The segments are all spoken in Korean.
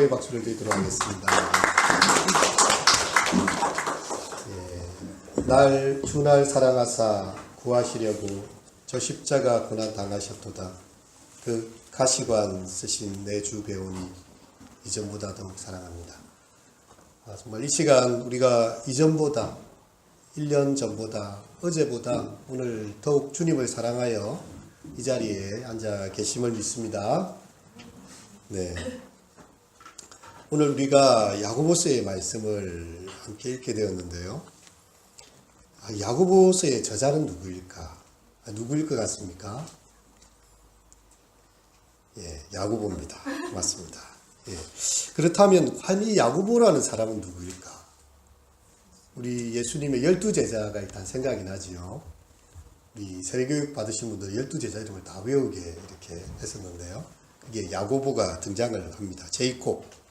기도의 박수를 드리도록 하겠습니다. 주날 사랑하사 구하시려고 저 십자가 고난 당하셨도다. 그 가시관 쓰신 내 주 배우니 이전보다 더욱 사랑합니다. 정말 이 시간 우리가 이전보다 1년 전보다 어제보다 오늘 더욱 주님을 사랑하여 이 자리에 앉아 계심을 믿습니다. 네. 오늘 우리가 야고보서의 말씀을 함께 읽게 되었는데요. 야고보서의 저자는 누구일까? 누구일 것 같습니까? 야고보입니다. 맞습니다. 그렇다면 이 야고보라는 사람은 누구일까? 우리 예수님의 12제자가 일단 생각이 나지요. 우리 세례교육 받으신 분들 12제자 이름을 다 외우게 이렇게 했었는데요. 그게 야고보가 등장을 합니다. 제이콥.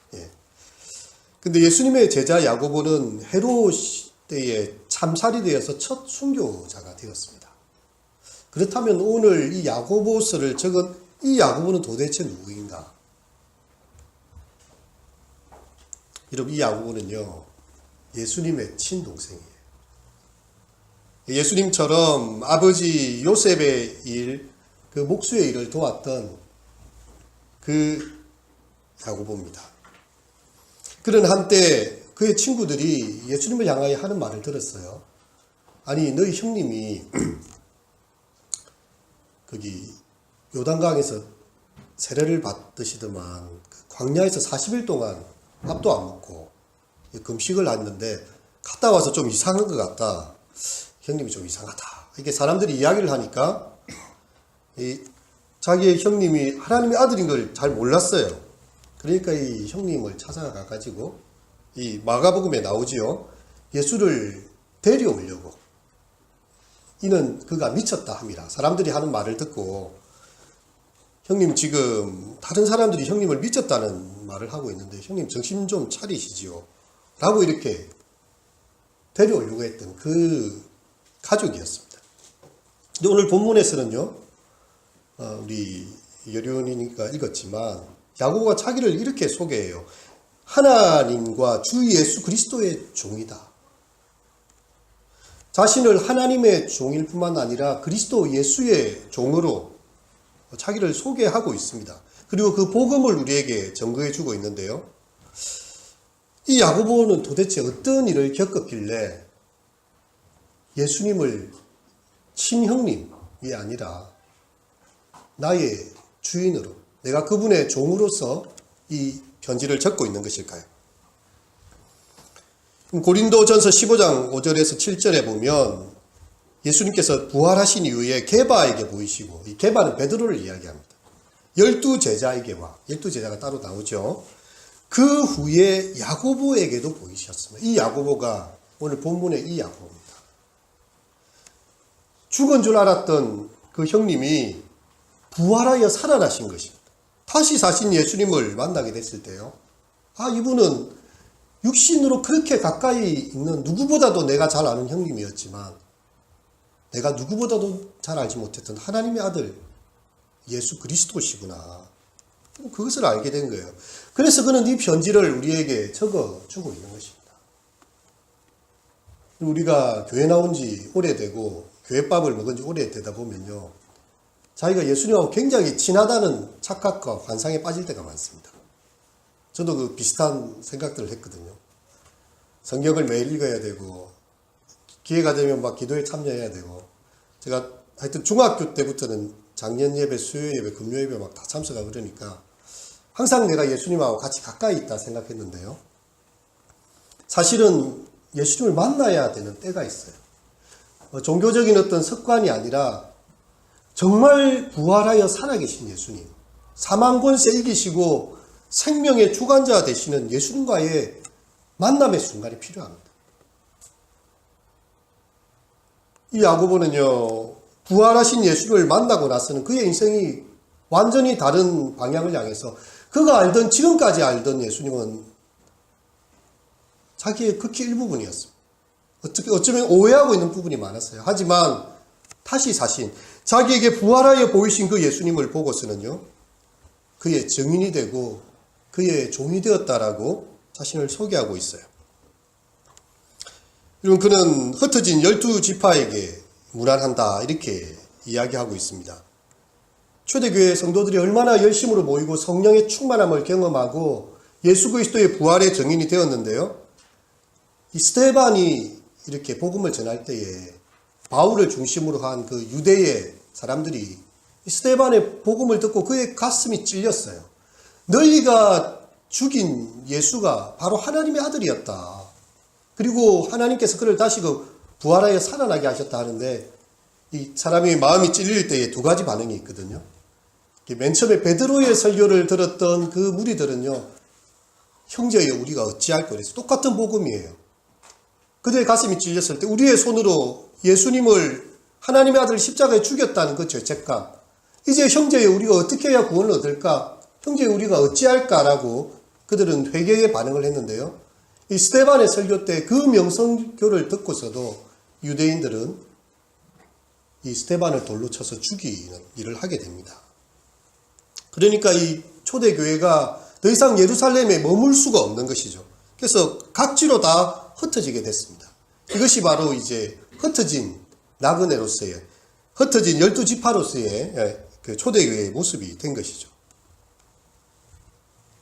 근데 예수님의 제자 야고보는 헤롯 때에 참살이 되어서 첫 순교자가 되었습니다. 그렇다면 오늘 이 야고보서를 적은 이 야고보는 도대체 누구인가? 여러분, 이 야고보는요, 예수님의 친동생이에요. 예수님처럼 아버지 요셉의 일, 그 목수의 일을 도왔던 그 야고보입니다. 그런 한때 그의 친구들이 예수님을 향하여 하는 말을 들었어요. 아니, 너희 형님이 거기 요단강에서 세례를 받으시더만 광야에서 40일 동안 밥도 안 먹고 금식을 했는데 갔다 와서 좀 이상한 것 같다. 형님이 좀 이상하다. 이게 사람들이 이야기를 하니까 자기의 형님이 하나님의 아들인 걸 잘 몰랐어요. 그러니까 이 형님을 찾아가 가지고 이 마가복음에 나오지요. 예수를 데려오려고. 이는 그가 미쳤다 함이라. 사람들이 하는 말을 듣고 형님 지금 다른 사람들이 형님을 미쳤다는 말을 하고 있는데 형님 정신 좀 차리시지요. 라고 이렇게 데려오려고 했던 그 가족이었습니다. 근데 오늘 본문에서는요. 우리 여륜이니까 읽었지만 야고보가 자기를 이렇게 소개해요. 하나님과 주 예수 그리스도의 종이다. 자신을 하나님의 종일 뿐만 아니라 그리스도 예수의 종으로 자기를 소개하고 있습니다. 그리고 그 복음을 우리에게 전거해 주고 있는데요. 이 야고보는 도대체 어떤 일을 겪었길래 예수님을 친형님이 아니라 나의 주인으로, 내가 그분의 종으로서 이 편지를 적고 있는 것일까요? 고린도전서 15장 5절에서 7절에 보면 예수님께서 부활하신 이후에 게바에게 보이시고, 이 게바는 베드로를 이야기합니다. 12제자에게와 12제자가 따로 나오죠. 그 후에 야고보에게도 보이셨습니다. 이 야고보가 오늘 본문의 이 야고보입니다. 죽은 줄 알았던 그 형님이 부활하여 살아나신 것입니다. 다시 사신 예수님을 만나게 됐을 때요. 이분은 육신으로 그렇게 가까이 있는 누구보다도 내가 잘 아는 형님이었지만 내가 누구보다도 잘 알지 못했던 하나님의 아들 예수 그리스도시구나. 그것을 알게 된 거예요. 그래서 그는 이 편지를 우리에게 적어주고 있는 것입니다. 우리가 교회 나온 지 오래되고 교회밥을 먹은 지 오래되다 보면요. 자기가 예수님하고 굉장히 친하다는 착각과 환상에 빠질 때가 많습니다. 저도 그 비슷한 생각들을 했거든요. 성경을 매일 읽어야 되고 기회가 되면 막 기도에 참여해야 되고 제가 하여튼 중학교 때부터는 작년 예배, 수요 예배, 금요 예배 막 다 참석하고 그러니까 항상 내가 예수님하고 같이 가까이 있다 생각했는데요. 사실은 예수님을 만나야 되는 때가 있어요. 종교적인 어떤 습관이 아니라 정말 부활하여 살아계신 예수님, 사망 권세 이기시고 생명의 주관자 되시는 예수님과의 만남의 순간이 필요합니다. 이 야고보는요, 부활하신 예수를 만나고 나서는 그의 인생이 완전히 다른 방향을 향해서 그가 알던, 지금까지 알던 예수님은 자기의 극히 일부분이었습니다. 어쩌면 오해하고 있는 부분이 많았어요. 하지만 다시 사신, 자기에게 부활하여 보이신 그 예수님을 보고서는요, 그의 증인이 되고 그의 종이 되었다라고 자신을 소개하고 있어요. 그리고 그는 흩어진 12지파에게 무난한다 이렇게 이야기하고 있습니다. 초대교회 성도들이 얼마나 열심으로 모이고 성령의 충만함을 경험하고 예수 그리스도의 부활의 증인이 되었는데요. 이 스데반이 이렇게 복음을 전할 때에 바울을 중심으로 한 그 유대의 사람들이 이 스데반의 복음을 듣고 그의 가슴이 찔렸어요. 너희가 죽인 예수가 바로 하나님의 아들이었다. 그리고 하나님께서 그를 다시 부활하여 살아나게 하셨다 하는데 이 사람이 마음이 찔릴 때에 두 가지 반응이 있거든요. 맨 처음에 베드로의 설교를 들었던 그 무리들은요. 형제여 우리가 어찌할 거래서 똑같은 복음이에요. 그들의 가슴이 찔렸을 때 우리의 손으로 예수님을 하나님의 아들 십자가에 죽였다는 그 죄책감. 이제 형제여 우리가 어떻게 해야 구원을 얻을까? 형제여 우리가 어찌할까라고 그들은 회개의 반응을 했는데요. 이 스데반의 설교 때 그 명성교를 듣고서도 유대인들은 이 스데반을 돌로 쳐서 죽이는 일을 하게 됩니다. 그러니까 이 초대교회가 더 이상 예루살렘에 머물 수가 없는 것이죠. 그래서 각지로 다 흩어지게 됐습니다. 이것이 바로 이제 흩어진 나그네로서의 흩어진 12지파로서의 그 초대교회의 모습이 된 것이죠.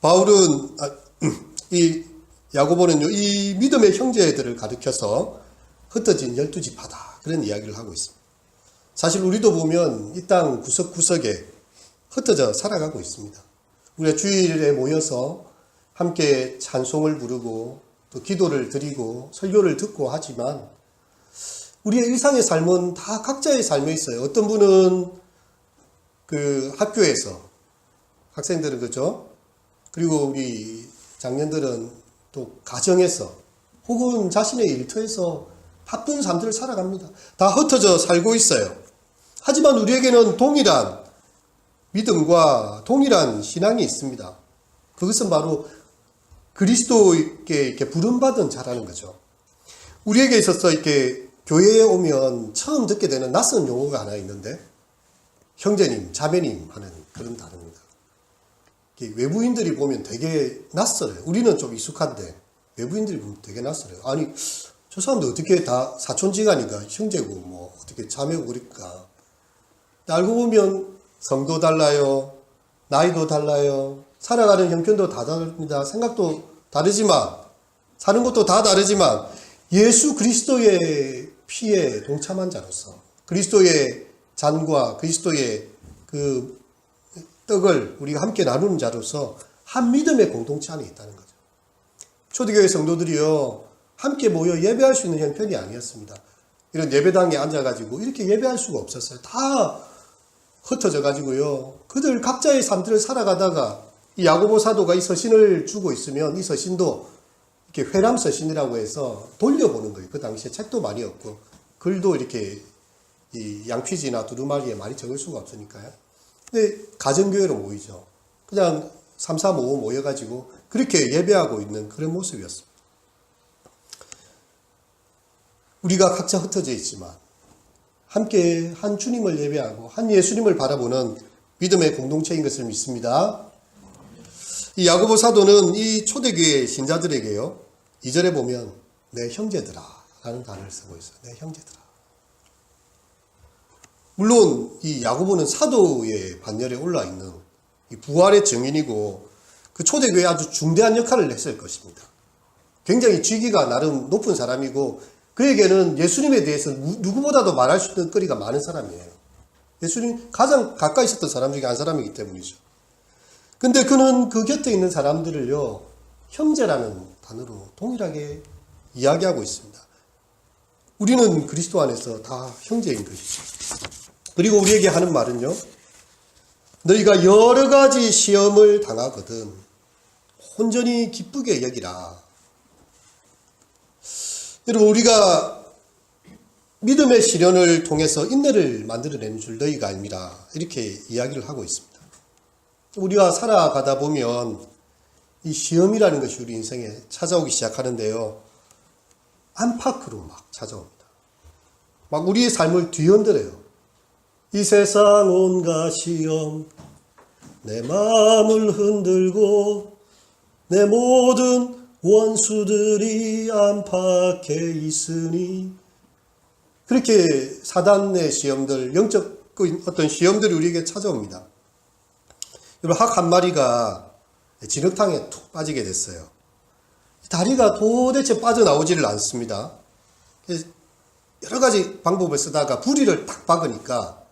바울은 이 야고보는요, 이 믿음의 형제들을 가리켜서 흩어진 12지파다. 그런 이야기를 하고 있습니다. 사실 우리도 보면 이 땅 구석구석에 흩어져 살아가고 있습니다. 우리가 주일에 모여서 함께 찬송을 부르고 또 기도를 드리고 설교를 듣고 하지만 우리의 일상의 삶은 다 각자의 삶에 있어요. 어떤 분은 그 학교에서 학생들은 그죠? 그리고 우리 장년들은 또 가정에서 혹은 자신의 일터에서 바쁜 삶들을 살아갑니다. 다 흩어져 살고 있어요. 하지만 우리에게는 동일한 믿음과 동일한 신앙이 있습니다. 그것은 바로 그리스도께 이렇게 부름받은 자라는 거죠. 우리에게 있어서 이렇게 교회에 오면 처음 듣게 되는 낯선 용어가 하나 있는데 형제님, 자매님 하는 그런 단어입니다. 외부인들이 보면 되게 낯설어요. 우리는 좀 익숙한데 외부인들이 보면 되게 낯설어요. 아니 저 사람들 어떻게 다 사촌지간이가 형제고 뭐 어떻게 자매고 그럴까. 알고 보면 성도 달라요. 나이도 달라요. 살아가는 형편도 다 다릅니다. 생각도 다르지만 사는 것도 다 다르지만 예수 그리스도의 피에 동참한 자로서 그리스도의 잔과 그리스도의 그 떡을 우리가 함께 나누는 자로서 한 믿음의 공동체 안에 있다는 거죠. 초대교회 성도들이요 함께 모여 예배할 수 있는 형편이 아니었습니다. 이런 예배당에 앉아가지고 이렇게 예배할 수가 없었어요. 다 흩어져 가지고요 그들 각자의 삶들을 살아가다가 이 야고보 사도가 이 서신을 주고 있으면 이 서신도 이렇게 회람 서신이라고 해서 돌려보는 거예요. 그 당시에 책도 많이 없고 글도 이렇게 이 양피지나 두루마리에 많이 적을 수가 없으니까요. 근데 가정교회로 모이죠. 그냥 3, 4, 5 모여가지고 그렇게 예배하고 있는 그런 모습이었습니다. 우리가 각자 흩어져 있지만 함께 한 주님을 예배하고 한 예수님을 바라보는 믿음의 공동체인 것을 믿습니다. 이 야고보 사도는 이 초대교회 신자들에게요 2절에 보면 내 형제들아 라는 단어를 쓰고 있어요. 내 형제들아. 물론 이 야고보는 사도의 반열에 올라있는 이 부활의 증인이고 그 초대교회에 아주 중대한 역할을 했을 것입니다. 굉장히 직위가 나름 높은 사람이고 그에게는 예수님에 대해서 누구보다도 말할 수 있는 거리가 많은 사람이에요. 예수님 가장 가까이 있었던 사람 중에 한 사람이기 때문이죠. 근데 그는 그 곁에 있는 사람들을요 형제라는 단어로 동일하게 이야기하고 있습니다. 우리는 그리스도 안에서 다 형제인 것이죠. 그리고 우리에게 하는 말은요 너희가 여러 가지 시험을 당하거든 온전히 기쁘게 여기라. 여러분 우리가 믿음의 시련을 통해서 인내를 만들어내는 줄 너희가 알미라 이렇게 이야기를 하고 있습니다. 우리가 살아가다 보면 이 시험이라는 것이 우리 인생에 찾아오기 시작하는데요 안팎으로 막 찾아옵니다. 막 우리의 삶을 뒤흔들어요. 이 세상 온갖 시험 내 마음을 흔들고 내 모든 원수들이 안팎에 있으니. 그렇게 사단의 시험들, 영적 어떤 시험들이 우리에게 찾아옵니다. 여러분, 학 한 마리가 진흙탕에 툭 빠지게 됐어요. 다리가 도대체 빠져나오지를 않습니다. 여러 가지 방법을 쓰다가 부리를 딱 박으니까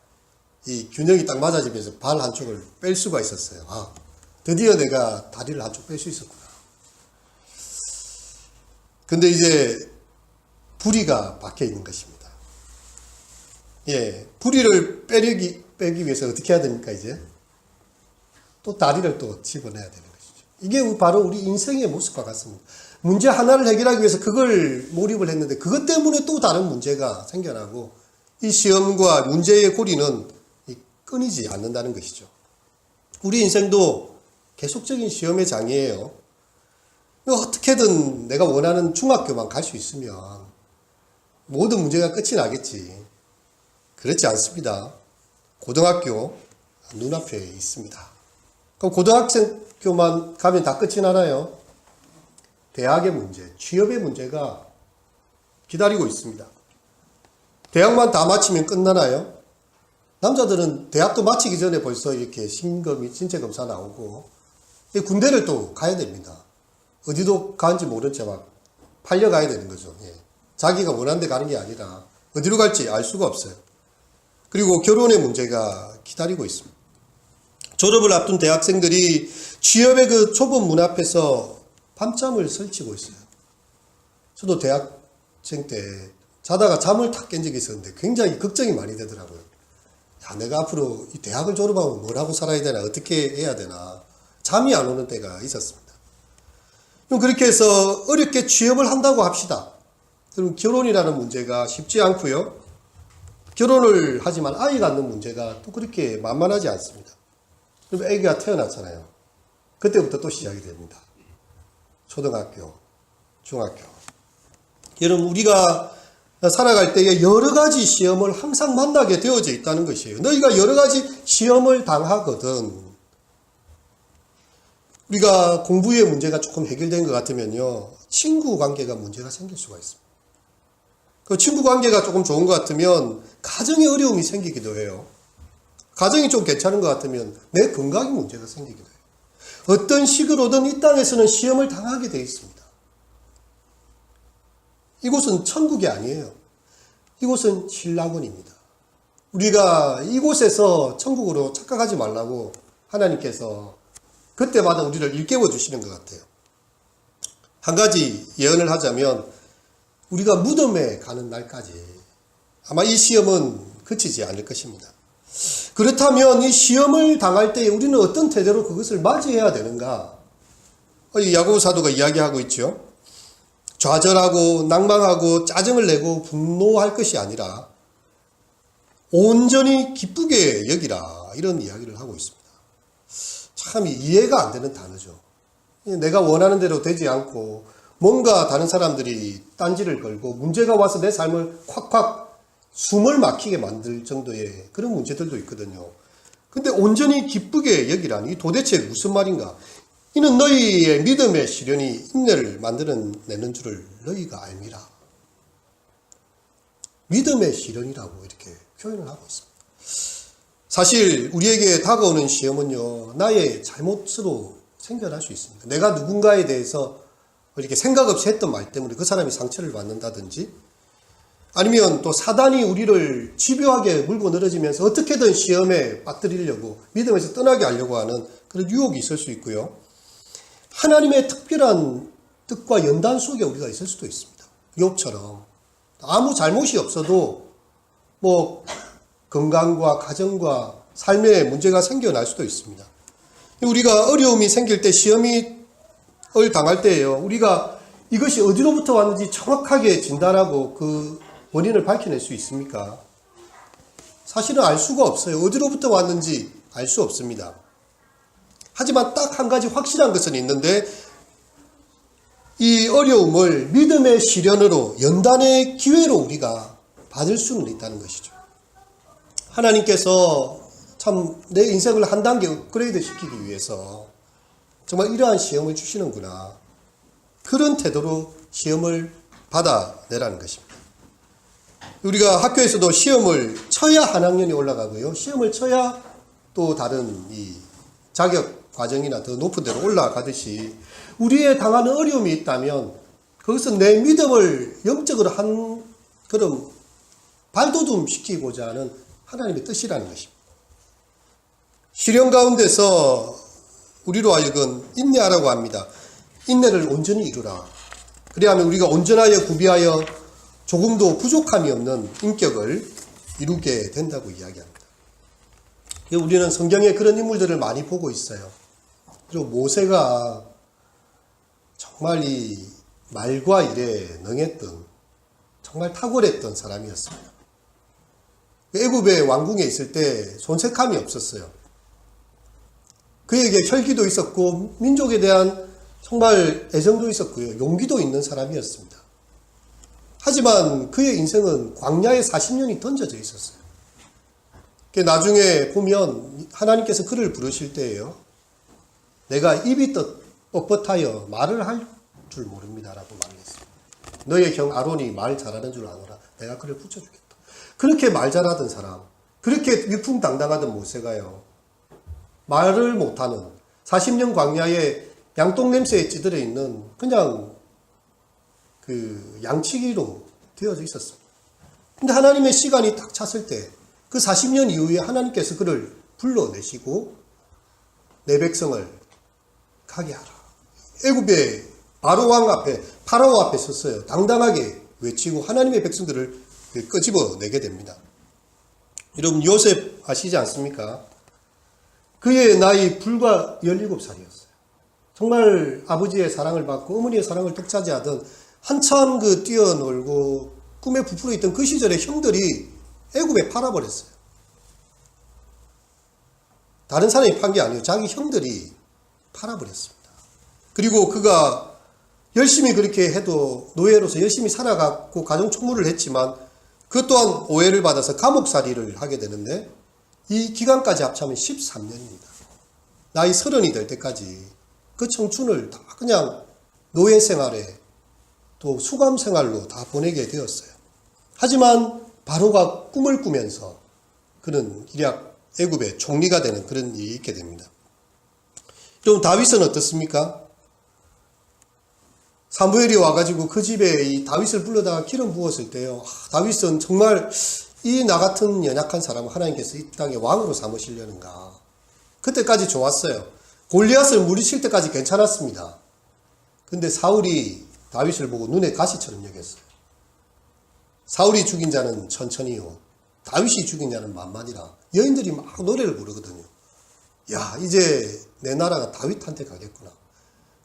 이 균형이 딱 맞아지면서 발 한쪽을 뺄 수가 있었어요. 아, 드디어 내가 다리를 한쪽 뺄 수 있었구나. 근데 이제 부리가 박혀 있는 것입니다. 예, 부리를 빼기 위해서 어떻게 해야 됩니까, 이제? 또 다리를 또 집어내야 되는 것이죠. 이게 바로 우리 인생의 모습과 같습니다. 문제 하나를 해결하기 위해서 그걸 몰입을 했는데 그것 때문에 또 다른 문제가 생겨나고 이 시험과 문제의 고리는 끊이지 않는다는 것이죠. 우리 인생도 계속적인 시험의 장이에요. 어떻게든 내가 원하는 중학교만 갈 수 있으면 모든 문제가 끝이 나겠지. 그렇지 않습니다. 고등학교 눈앞에 있습니다. 그럼 고등학교만 가면 다 끝이 나나요? 대학의 문제, 취업의 문제가 기다리고 있습니다. 대학만 다 마치면 끝나나요? 남자들은 대학도 마치기 전에 벌써 이렇게 신검이 신체 검사 나오고 군대를 또 가야 됩니다. 어디도 가는지 모른 채 막 팔려가야 되는 거죠. 예. 자기가 원하는 데 가는 게 아니라 어디로 갈지 알 수가 없어요. 그리고 결혼의 문제가 기다리고 있습니다. 졸업을 앞둔 대학생들이 취업의 그 좁은 문 앞에서 밤잠을 설치고 있어요. 저도 대학생 때 자다가 잠을 탁 깬 적이 있었는데 굉장히 걱정이 많이 되더라고요. 야, 내가 앞으로 이 대학을 졸업하면 뭘 하고 살아야 되나, 어떻게 해야 되나, 잠이 안 오는 때가 있었습니다. 그럼 그렇게 해서 어렵게 취업을 한다고 합시다. 그럼 결혼이라는 문제가 쉽지 않고요. 결혼을 하지만 아이 갖는 문제가 또 그렇게 만만하지 않습니다. 그럼 아기가 태어났잖아요. 그때부터 또 시작이 됩니다. 초등학교, 중학교. 여러분, 우리가 살아갈 때에 여러 가지 시험을 항상 만나게 되어져 있다는 것이에요. 너희가 여러 가지 시험을 당하거든. 우리가 공부의 문제가 조금 해결된 것 같으면요, 친구 관계가 문제가 생길 수가 있습니다. 그 친구 관계가 조금 좋은 것 같으면 가정에 어려움이 생기기도 해요. 가정이 좀 괜찮은 것 같으면 내 건강에 문제가 생기기도 해요. 어떤 식으로든 이 땅에서는 시험을 당하게 되어 있습니다. 이곳은 천국이 아니에요. 이곳은 신라원입니다. 우리가 이곳에서 천국으로 착각하지 말라고 하나님께서 그때마다 우리를 일깨워 주시는 것 같아요. 한 가지 예언을 하자면 우리가 무덤에 가는 날까지 아마 이 시험은 그치지 않을 것입니다. 그렇다면 이 시험을 당할 때에 우리는 어떤 태도로 그것을 맞이해야 되는가? 야고보 사도가 이야기하고 있죠. 좌절하고 낭망하고 짜증을 내고 분노할 것이 아니라 온전히 기쁘게 여기라, 이런 이야기를 하고 있습니다. 참 이해가 안 되는 단어죠. 내가 원하는 대로 되지 않고 뭔가 다른 사람들이 딴지를 걸고 문제가 와서 내 삶을 콱콱 숨을 막히게 만들 정도의 그런 문제들도 있거든요. 근데 온전히 기쁘게 여기라니 도대체 무슨 말인가? 이는 너희의 믿음의 시련이 인내를 만들어내는 줄을 너희가 알미라. 믿음의 시련이라고 이렇게 표현을 하고 있습니다. 사실 우리에게 다가오는 시험은요, 나의 잘못으로 생겨날 수 있습니다. 내가 누군가에 대해서 이렇게 생각 없이 했던 말 때문에 그 사람이 상처를 받는다든지, 아니면 또 사단이 우리를 집요하게 물고 늘어지면서 어떻게든 시험에 빠뜨리려고 믿음에서 떠나게 하려고 하는 그런 유혹이 있을 수 있고요. 하나님의 특별한 뜻과 연단 속에 우리가 있을 수도 있습니다. 욥처럼 아무 잘못이 없어도 뭐 건강과 가정과 삶에 문제가 생겨날 수도 있습니다. 우리가 어려움이 생길 때, 시험을 당할 때예요, 우리가 이것이 어디로부터 왔는지 정확하게 진단하고 그 원인을 밝혀낼 수 있습니까? 사실은 알 수가 없어요. 어디로부터 왔는지 알 수 없습니다. 하지만 딱 한 가지 확실한 것은 있는데, 이 어려움을 믿음의 시련으로, 연단의 기회로 우리가 받을 수는 있다는 것이죠. 하나님께서 참 내 인생을 한 단계 업그레이드 시키기 위해서 정말 이러한 시험을 주시는구나. 그런 태도로 시험을 받아내라는 것입니다. 우리가 학교에서도 시험을 쳐야 한 학년이 올라가고요. 시험을 쳐야 또 다른 이 자격 과정이나 더 높은 데로 올라가듯이 우리의 당하는 어려움이 있다면 거기서 내 믿음을 영적으로 한 그런 발돋움 시키고자 하는 하나님의 뜻이라는 것입니다. 시련 가운데서 우리로 하여금 인내하라고 합니다. 인내를 온전히 이루라. 그래야만 우리가 온전하여 구비하여 조금도 부족함이 없는 인격을 이루게 된다고 이야기합니다. 우리는 성경에 그런 인물들을 많이 보고 있어요. 그리고 모세가 정말 이 말과 일에 능했던 정말 탁월했던 사람이었습니다. 애굽의 왕궁에 있을 때 손색함이 없었어요. 그에게 혈기도 있었고 민족에 대한 정말 애정도 있었고요. 용기도 있는 사람이었습니다. 하지만 그의 인생은 광야에 40년이 던져져 있었어요. 나중에 보면 하나님께서 그를 부르실 때에요. 내가 입이 뻣뻣하여 말을 할 줄 모릅니다라고 말했어요. 너의 형 아론이 말 잘하는 줄 아노라. 내가 그를 붙여주겠다. 그렇게 말 잘하던 사람, 그렇게 위풍당당하던 모세가요. 말을 못하는 40년 광야에 양똥냄새에 찌들어 있는 그냥 그 양치기로 되어져 있었습니다. 근데 하나님의 시간이 딱 찼을 때 그 40년 이후에 하나님께서 그를 불러내시고 내 백성을 가게 하라. 애굽의 바로 왕 앞에 파라오 앞에 섰어요. 당당하게 외치고 하나님의 백성들을 끄집어내게 됩니다. 여러분 요셉 아시지 않습니까? 그의 나이 불과 17살이었어요. 정말 아버지의 사랑을 받고 어머니의 사랑을 독차지하던 한참 그 뛰어놀고 꿈에 부풀어 있던 그 시절에 형들이 애굽에 팔아버렸어요. 다른 사람이 판 게 아니에요. 자기 형들이 팔아버렸습니다. 그리고 그가 열심히 그렇게 해도 노예로서 열심히 살아갔고 가정 총무를 했지만 그 또한 오해를 받아서 감옥살이를 하게 되는데 이 기간까지 합치면 13년입니다. 나이 30이 될 때까지 그 청춘을 다 그냥 노예 생활에 또 수감 생활로 다 보내게 되었어요. 하지만 바로가 꿈을 꾸면서 그는 일약 애굽의 총리가 되는 그런 일이 있게 됩니다. 좀 다윗은 어떻습니까? 사무엘이 와가지고 그 집에 이 다윗을 불러다가 기름 부었을 때요. 다윗은 정말 이 나 같은 연약한 사람을 하나님께서 이 땅에 왕으로 삼으시려는가. 그때까지 좋았어요. 골리앗을 물리칠 때까지 괜찮았습니다. 근데 사울이 다윗을 보고 눈에 가시처럼 여겼어요. 사울이 죽인 자는 천천히요. 다윗이 죽인 자는 만만이라. 여인들이 막 노래를 부르거든요. 야, 이제 내 나라가 다윗한테 가겠구나.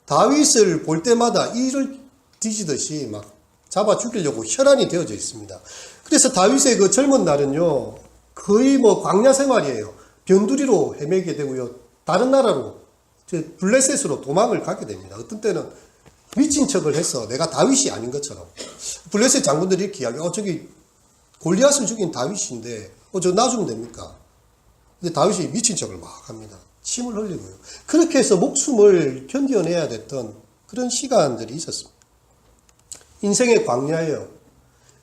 다윗을 볼 때마다 이를 뒤지듯이 막 잡아 죽이려고 혈안이 되어져 있습니다. 그래서 다윗의 그 젊은 날은요, 거의 뭐 광야 생활이에요. 변두리로 헤매게 되고요. 다른 나라로, 블레셋으로 도망을 가게 됩니다. 어떤 때는 미친 척을 해서 내가 다윗이 아닌 것처럼. 블레셋 장군들이 이렇게 이야기해요. 저기 골리앗을 죽인 다윗인데, 저 놔주면 됩니까? 근데 다윗이 미친 척을 막 합니다. 침을 흘리고요. 그렇게 해서 목숨을 견뎌내야 됐던 그런 시간들이 있었습니다. 인생의 광야예요.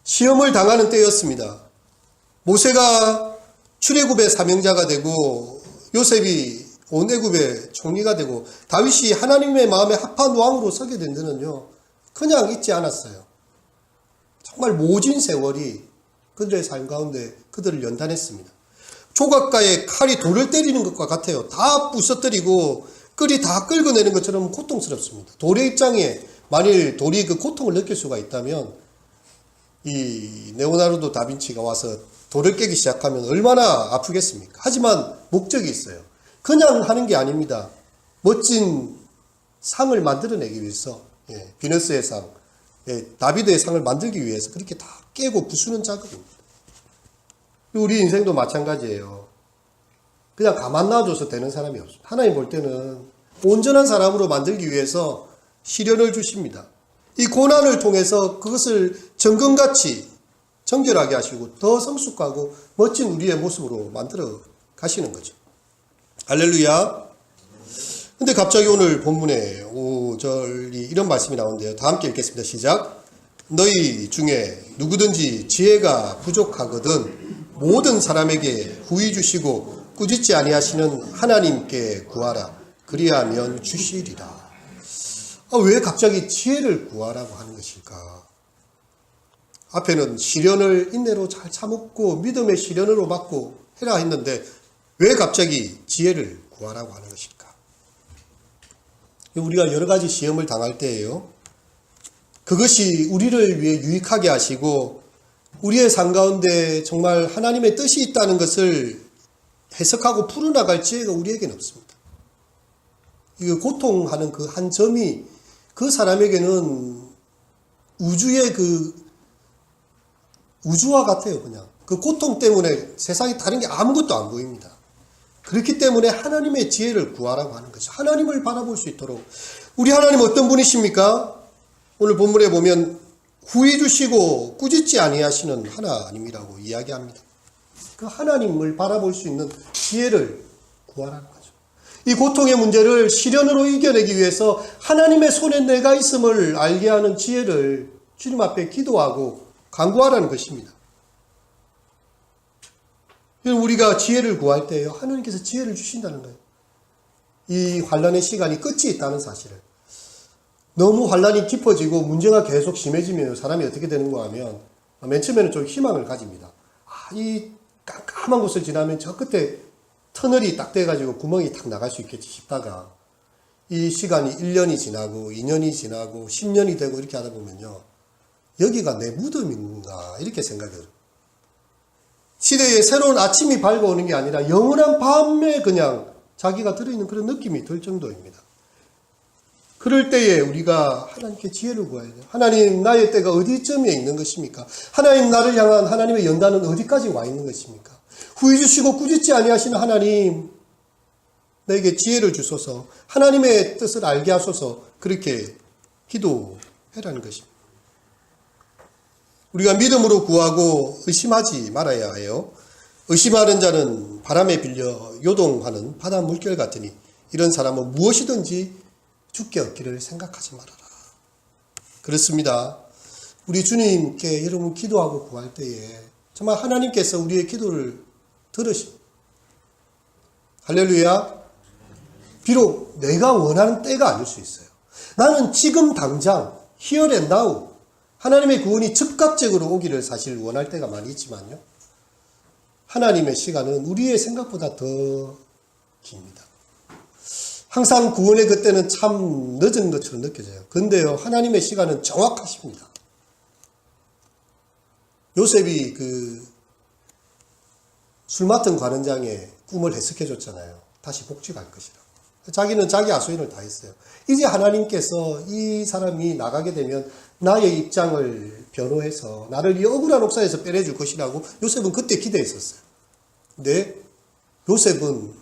시험을 당하는 때였습니다. 모세가 출애굽의 사명자가 되고 요셉이 온 애굽의 총리가 되고 다윗이 하나님의 마음에 합한 왕으로 서게 된 데는요. 그냥 있지 않았어요. 정말 모진 세월이 그들의 삶 가운데 그들을 연단했습니다. 조각가에 칼이 돌을 때리는 것과 같아요. 다 부서뜨리고 끌이 다 긁어내는 것처럼 고통스럽습니다. 돌의 입장에 만일 돌이 그 고통을 느낄 수가 있다면 이 레오나르도 다빈치가 와서 돌을 깨기 시작하면 얼마나 아프겠습니까? 하지만 목적이 있어요. 그냥 하는 게 아닙니다. 멋진 상을 만들어내기 위해서 비너스의 상, 다비드의 상을 만들기 위해서 그렇게 다 깨고 부수는 작업입니다. 우리 인생도 마찬가지예요. 그냥 가만 놔줘서 되는 사람이 없습니다. 하나님 볼 때는 온전한 사람으로 만들기 위해서 시련을 주십니다. 이 고난을 통해서 그것을 정금같이 정결하게 하시고 더 성숙하고 멋진 우리의 모습으로 만들어 가시는 거죠. 할렐루야. 근데 갑자기 오늘 본문에 5절이 이런 말씀이 나오는데요. 다 함께 읽겠습니다. 시작. 너희 중에 누구든지 지혜가 부족하거든 모든 사람에게 후히 주시고 꾸짖지 아니하시는 하나님께 구하라. 그리하면 주시리라. 왜 갑자기 지혜를 구하라고 하는 것일까? 앞에는 시련을 인내로 잘 참고 믿음의 시련으로 받고 해라 했는데 왜 갑자기 지혜를 구하라고 하는 것일까? 우리가 여러 가지 시험을 당할 때에요. 그것이 우리를 위해 유익하게 하시고 우리의 삶 가운데 정말 하나님의 뜻이 있다는 것을 해석하고 풀어나갈 지혜가 우리에게는 없습니다. 이 고통하는 그 한 점이 그 사람에게는 우주와 같아요. 그냥 그 고통 때문에 세상이 다른 게 아무것도 안 보입니다. 그렇기 때문에 하나님의 지혜를 구하라고 하는 것이죠. 하나님을 바라볼 수 있도록. 우리 하나님 어떤 분이십니까? 오늘 본문에 보면 후히 주시고 꾸짖지 아니하시는 하나님이라고 이야기합니다. 그 하나님을 바라볼 수 있는 지혜를 구하라는 거죠. 이 고통의 문제를 시련으로 이겨내기 위해서 하나님의 손에 내가 있음을 알게 하는 지혜를 주님 앞에 기도하고 간구하라는 것입니다. 우리가 지혜를 구할 때요, 하나님께서 지혜를 주신다는 거예요. 이 환난의 시간이 끝이 있다는 사실을. 너무 환난이 깊어지고 문제가 계속 심해지면 사람이 어떻게 되는가 하면 맨 처음에는 좀 희망을 가집니다. 이 깜깜한 곳을 지나면 저 끝에 터널이 딱 돼가지고 구멍이 탁 나갈 수 있겠지 싶다가 이 시간이 1년이 지나고 2년이 지나고 10년이 되고 이렇게 하다 보면요, 여기가 내 무덤인가 이렇게 생각이 들어요. 시대에 새로운 아침이 밝아오는 게 아니라 영원한 밤에 그냥 자기가 들어있는 그런 느낌이 들 정도입니다. 그럴 때에 우리가 하나님께 지혜를 구해야 돼요. 하나님, 나의 때가 어디쯤에 있는 것입니까? 하나님, 나를 향한 하나님의 연단은 어디까지 와 있는 것입니까? 후히 주시고 꾸짖지 아니하시는 하나님, 나에게 지혜를 주소서, 하나님의 뜻을 알게 하소서, 그렇게 기도해라는 것입니다. 우리가 믿음으로 구하고 의심하지 말아야 해요. 의심하는 자는 바람에 빌려 요동하는 바다 물결 같으니 이런 사람은 무엇이든지 죽게 얻기를 생각하지 말아라. 그렇습니다. 우리 주님께 여러분 기도하고 구할 때에 정말 하나님께서 우리의 기도를 들으십니다. 할렐루야. 비록 내가 원하는 때가 아닐 수 있어요. 나는 지금 당장 here and now 하나님의 구원이 즉각적으로 오기를 사실 원할 때가 많이 있지만요, 하나님의 시간은 우리의 생각보다 더 깁니다. 항상 구원의 그때는 참 늦은 것처럼 느껴져요. 근데요, 하나님의 시간은 정확하십니다. 요셉이 술 맡은 관원장의 꿈을 해석해 줬잖아요. 다시 복직할 것이라고. 자기는 자기 하소연을 다 했어요. 이제 하나님께서 이 사람이 나가게 되면 나의 입장을 변호해서 나를 이 억울한 옥사에서 빼내줄 것이라고 요셉은 그때 기대했었어요. 근데 요셉은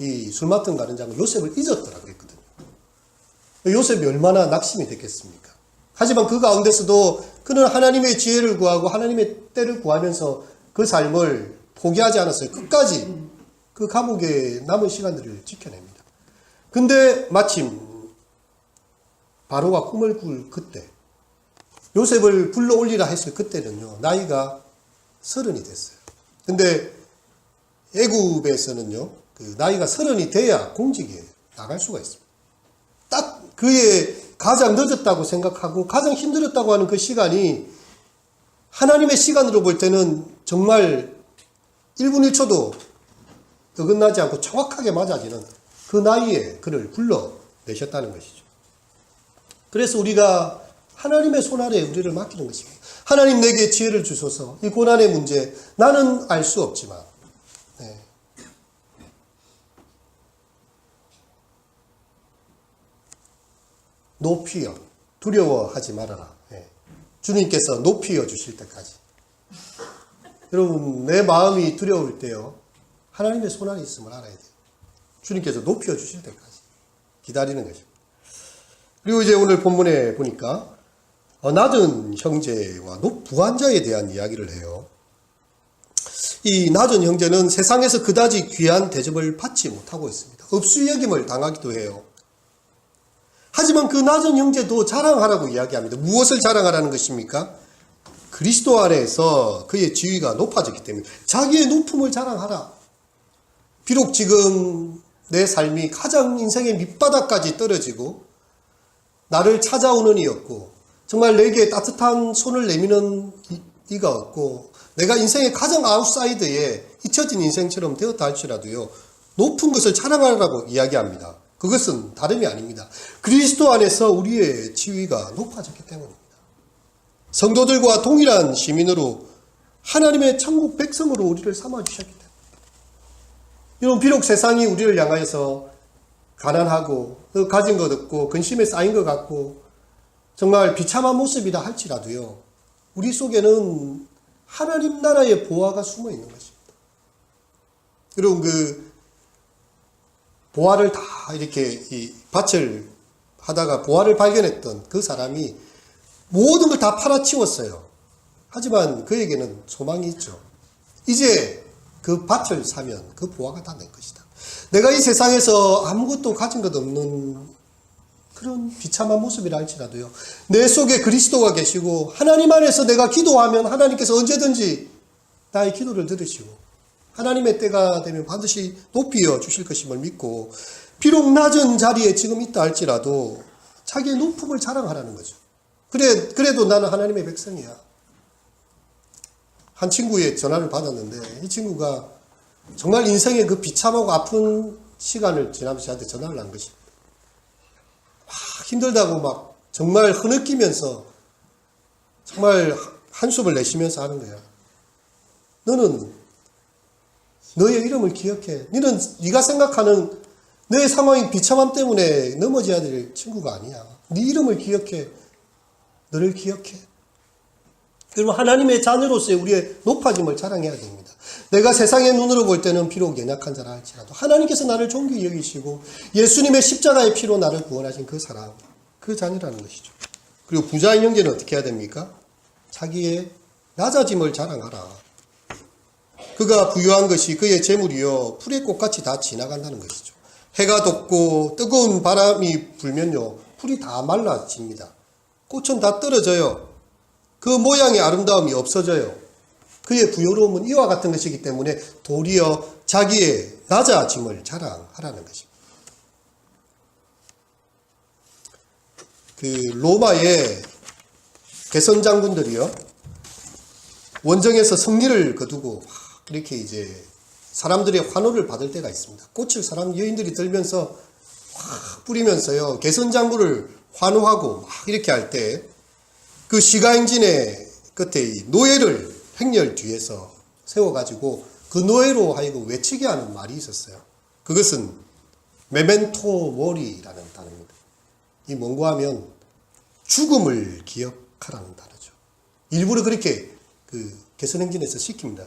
이 술 맡은 관원장은 요셉을 잊었더라 그랬거든요. 요셉이 얼마나 낙심이 됐겠습니까? 하지만 그 가운데서도 그는 하나님의 지혜를 구하고 하나님의 때를 구하면서 그 삶을 포기하지 않았어요. 끝까지 그 감옥에 남은 시간들을 지켜냅니다. 근데 마침 바로가 꿈을 꿀 그때, 요셉을 불러 올리라 했을 그때는요, 나이가 30이 됐어요. 근데 애굽에서는요, 나이가 30이 돼야 공직에 나갈 수가 있습니다. 딱 그의 가장 늦었다고 생각하고 가장 힘들었다고 하는 그 시간이 하나님의 시간으로 볼 때는 정말 1분 1초도 어긋나지 않고 정확하게 맞아지는 그 나이에 그를 불러내셨다는 것이죠. 그래서 우리가 하나님의 손 아래에 우리를 맡기는 것입니다. 하나님, 내게 지혜를 주소서. 이 고난의 문제 나는 알 수 없지만, No fear. 두려워하지 말아라. 주님께서 높이어 주실 때까지. 여러분, 내 마음이 두려울 때요, 하나님의 손 안에 있음을 알아야 돼요. 주님께서 높여 주실 때까지 기다리는 것입니다. 그리고 이제 오늘 본문에 보니까 낮은 형제와 부한 자에 대한 이야기를 해요. 이 낮은 형제는 세상에서 그다지 귀한 대접을 받지 못하고 있습니다. 업수여김을 당하기도 해요. 하지만 그 낮은 형제도 자랑하라고 이야기합니다. 무엇을 자랑하라는 것입니까? 그리스도 안에서 그의 지위가 높아졌기 때문에 자기의 높음을 자랑하라. 비록 지금 내 삶이 가장 인생의 밑바닥까지 떨어지고 나를 찾아오는 이였고 정말 내게 따뜻한 손을 내미는 이가 없고 내가 인생의 가장 아웃사이드에 잊혀진 인생처럼 되었다 할지라도요. 높은 것을 자랑하라고 이야기합니다. 그것은 다름이 아닙니다. 그리스도 안에서 우리의 지위가 높아졌기 때문입니다. 성도들과 동일한 시민으로 하나님의 천국 백성으로 우리를 삼아주셨기 때문입니다. 여러분 비록 세상이 우리를 향하여서 가난하고 가진 것 없고 근심에 쌓인 것 같고 정말 비참한 모습이다 할지라도요. 우리 속에는 하나님 나라의 보화가 숨어 있는 것입니다. 여러분 그 보화를 다 이렇게 이 밭을 하다가 보화를 발견했던 그 사람이 모든 걸 다 팔아치웠어요. 하지만 그에게는 소망이 있죠. 이제 그 밭을 사면 그 보화가 다 내 것이다. 내가 이 세상에서 아무것도 가진 것 없는 그런 비참한 모습이라 할지라도요. 내 속에 그리스도가 계시고 하나님 안에서 내가 기도하면 하나님께서 언제든지 나의 기도를 들으시고 하나님의 때가 되면 반드시 높여 주실 것임을 믿고 비록 낮은 자리에 지금 있다 할지라도 자기의 높음을 자랑하라는 거죠. 그래도 나는 하나님의 백성이야. 한 친구의 전화를 받았는데 이 친구가 정말 인생의 그 비참하고 아픈 시간을 지나면서 저한테 전화를 한 것입니다. 힘들다고 막 정말 흐느끼면서 정말 한숨을 내쉬면서 하는 거야. 너는 너의 이름을 기억해. 너는 네가 생각하는 너의 상황이 비참함 때문에 넘어져야 될 친구가 아니야. 네 이름을 기억해. 너를 기억해. 여러분 하나님의 자녀로서의 우리의 높아짐을 자랑해야 됩니다. 내가 세상의 눈으로 볼 때는 비록 연약한 자라 할지라도 하나님께서 나를 존귀히 여기시고 예수님의 십자가의 피로 나를 구원하신 그 사람, 그 자녀라는 것이죠. 그리고 부자인 형제는 어떻게 해야 됩니까? 자기의 낮아짐을 자랑하라. 그가 부유한 것이 그의 재물이요 풀의 꽃같이 다 지나간다는 것이죠. 해가 돋고 뜨거운 바람이 불면요 풀이 다 말라집니다. 꽃은 다 떨어져요. 그 모양의 아름다움이 없어져요. 그의 부요로움은 이와 같은 것이기 때문에 도리어 자기의 낮아짐을 자랑하라는 것입니다. 그 로마의 개선 장군들이요 원정에서 승리를 거두고 이렇게 이제 사람들의 환호를 받을 때가 있습니다. 꽃을 사람 여인들이 들면서 확 뿌리면서요 개선 장군을 환호하고 막 이렇게 할 때 그 시가행진의 끝에 이 노예를 행렬 뒤에서 세워가지고 그 노예로 하여금 외치게 하는 말이 있었어요. 그것은 메멘토 모리라는 단어입니다. 이 뭔가 하면 죽음을 기억하라는 단어죠. 일부러 그렇게 그 개선행진에서 시킵니다.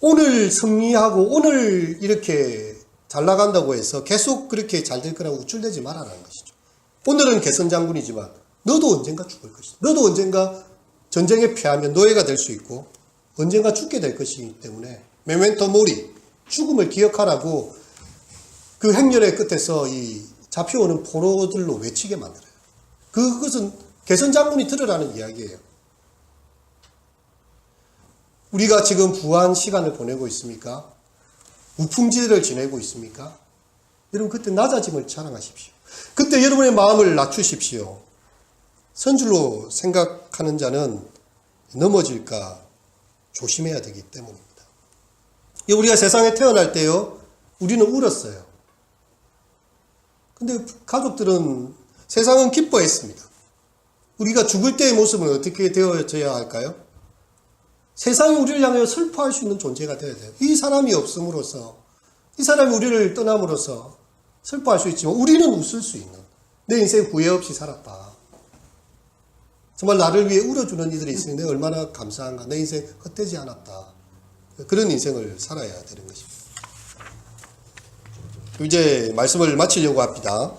오늘 승리하고 오늘 이렇게 잘 나간다고 해서 계속 그렇게 잘 될 거라고 우쭐대지 말아라는 것이죠. 오늘은 개선 장군이지만 너도 언젠가 죽을 것이다. 너도 언젠가 전쟁에 패하면 노예가 될 수 있고 언젠가 죽게 될 것이기 때문에 메멘토 모리, 죽음을 기억하라고 그 행렬의 끝에서 이 잡혀오는 포로들로 외치게 만들어요. 그것은 개선 장군이 들으라는 이야기예요. 우리가 지금 부한 시간을 보내고 있습니까? 우풍지대를 지내고 있습니까? 여러분 그때 낮아짐을 자랑하십시오. 그때 여러분의 마음을 낮추십시오. 선줄로 생각하는 자는 넘어질까 조심해야 되기 때문입니다. 우리가 세상에 태어날 때요, 우리는 울었어요. 근데 가족들은 세상은 기뻐했습니다. 우리가 죽을 때의 모습은 어떻게 되어져야 할까요? 세상이 우리를 향하여 슬퍼할 수 있는 존재가 되어야 돼요. 이 사람이 없음으로써, 이 사람이 우리를 떠남으로써 슬퍼할 수 있지만 우리는 웃을 수 있는, 내 인생 후회 없이 살았다. 정말 나를 위해 울어주는 이들이 있으니 내가 얼마나 감사한가. 내 인생 헛되지 않았다. 그런 인생을 살아야 되는 것입니다. 이제 말씀을 마치려고 합니다.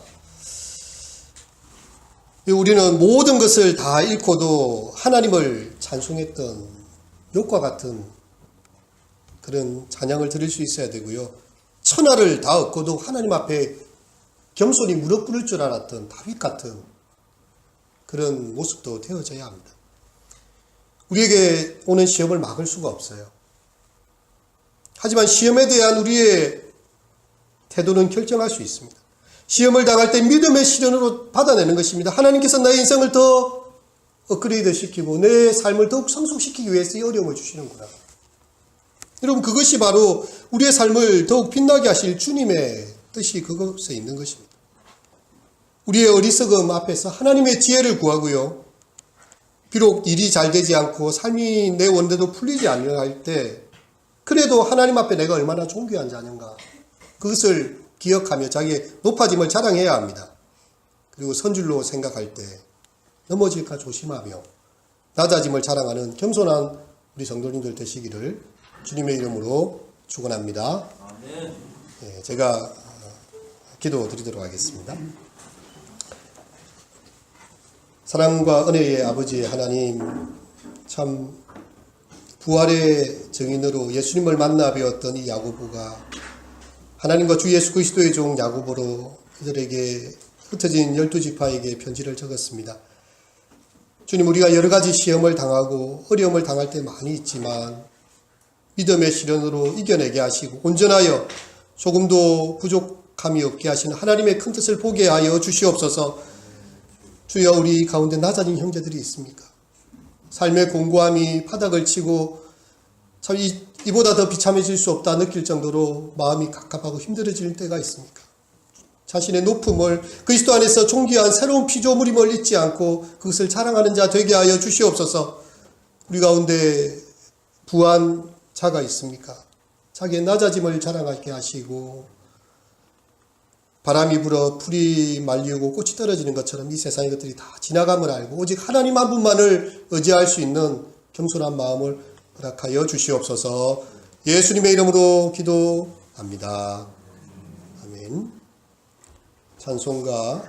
우리는 모든 것을 다 잃고도 하나님을 찬송했던 욥과 같은 그런 찬양을 드릴 수 있어야 되고요. 천하를 다 얻고도 하나님 앞에 겸손히 무릎 꿇을 줄 알았던 다윗 같은 그런 모습도 되어져야 합니다. 우리에게 오는 시험을 막을 수가 없어요. 하지만 시험에 대한 우리의 태도는 결정할 수 있습니다. 시험을 당할 때 믿음의 시련으로 받아내는 것입니다. 하나님께서 나의 인생을 더 업그레이드 시키고 내 삶을 더욱 성숙시키기 위해서 이 어려움을 주시는구나. 여러분, 그것이 바로 우리의 삶을 더욱 빛나게 하실 주님의 뜻이 그것에 있는 것입니다. 우리의 어리석음 앞에서 하나님의 지혜를 구하고요. 비록 일이 잘 되지 않고 삶이 내 원대로 풀리지 않을 때 그래도 하나님 앞에 내가 얼마나 존귀한 자인가, 그것을 기억하며 자기의 높아짐을 자랑해야 합니다. 그리고 선줄로 생각할 때 넘어질까 조심하며 낮아짐을 자랑하는 겸손한 우리 성도님들 되시기를 주님의 이름으로 축원합니다. 네, 제가 기도 드리도록 하겠습니다. 사랑과 은혜의 아버지 하나님, 참 부활의 증인으로 예수님을 만나 배웠던 이 야고보가 하나님과 주 예수 그리스도의 종 야고보로 그들에게 흩어진 12지파에게 편지를 적었습니다. 주님, 우리가 여러 가지 시험을 당하고 어려움을 당할 때 많이 있지만 믿음의 시련으로 이겨내게 하시고 온전하여 조금도 부족함이 없게 하시는 하나님의 큰 뜻을 보게 하여 주시옵소서. 주여, 우리 가운데 낮아진 형제들이 있습니까? 삶의 공고함이 바닥을 치고 참 이보다 더 비참해질 수 없다 느낄 정도로 마음이 갑갑하고 힘들어질 때가 있습니까? 자신의 높음을 그리스도 안에서 존귀한 새로운 피조물임을 잊지 않고 그것을 자랑하는 자 되게 하여 주시옵소서. 우리 가운데 부한 자가 있습니까? 자기의 낮아짐을 자랑하게 하시고 바람이 불어 풀이 말리고 꽃이 떨어지는 것처럼 이 세상의 것들이 다 지나감을 알고 오직 하나님 한 분만을 의지할 수 있는 겸손한 마음을 허락하여 주시옵소서. 예수님의 이름으로 기도합니다. 아멘. 찬송가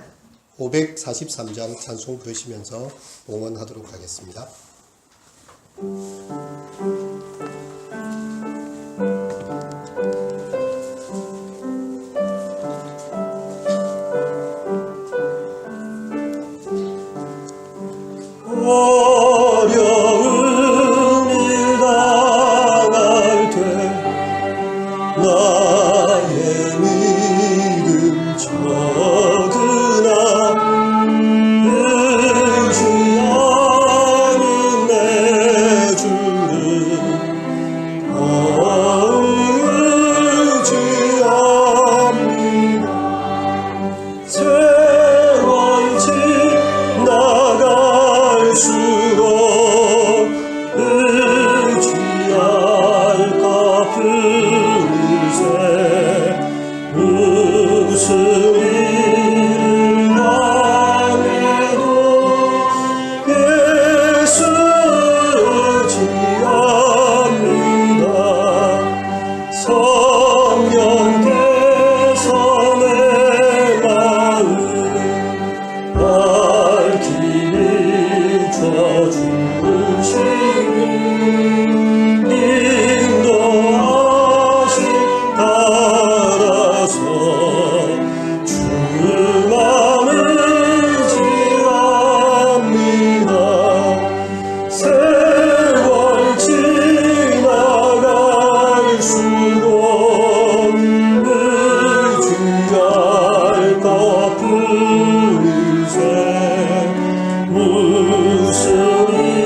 543장 찬송 부르시면서 봉헌하도록 하겠습니다. 어려운 일 당할 때 나의 믿음 적으나 의지하는 내 주를 의지합니다. 세월 지나갈수록 의지할까 뿐이세. 무슨 일을 당해도 예수 의지합니다. 성령께서 내 마음 밝히 비춰주시니 인도하시 따라서 주만 의지합니다. 세월 지나갈수록 의지할 것뿐이세. 무슨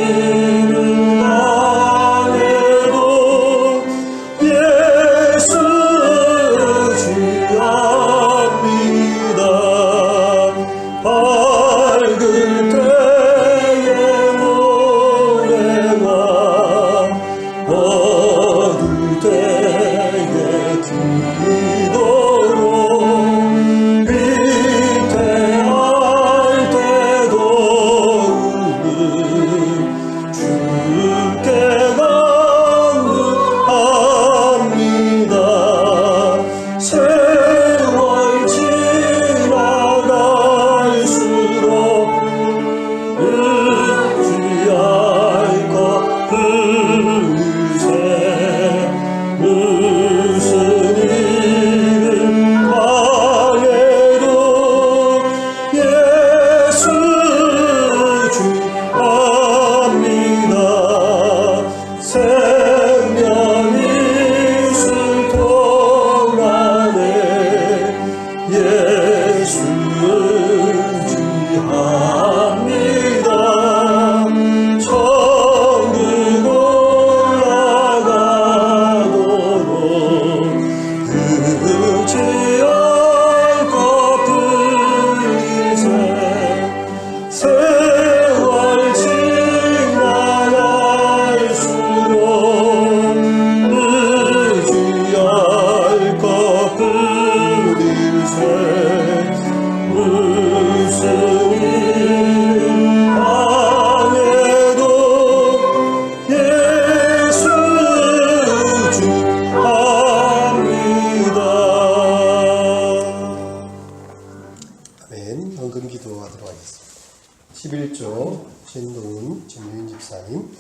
집사님,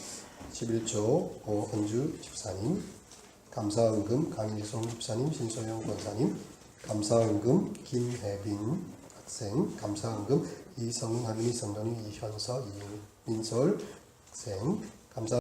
11조 오헌주 집사님, 감사헌금 강일송 집사님, 신소영 권사님, 감사헌금 김혜빈 학생, 감사헌금 이성은 할머니 성도님 이현서 이민설 학생, 감사